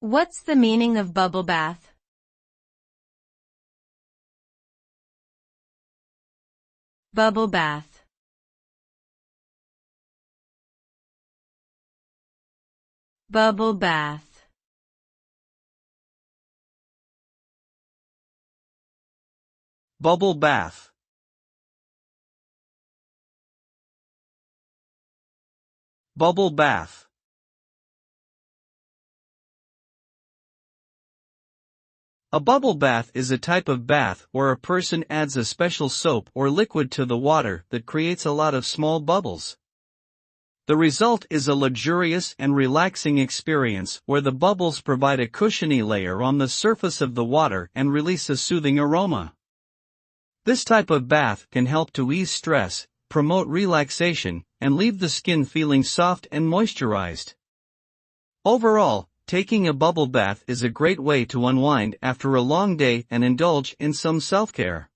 What's the meaning of bubble bath? Bubble bath. Bubble bath. Bubble bath. Bubble bath. A bubble bath is a type of bath where a person adds a special soap or liquid to the water that creates a lot of small bubbles. The result is a luxurious and relaxing experience where the bubbles provide a cushiony layer on the surface of the water and release a soothing aroma. This type of bath can help to ease stress, promote relaxation, and leave the skin feeling soft and moisturized. Overall, taking a bubble bath is a great way to unwind after a long day and indulge in some self-care.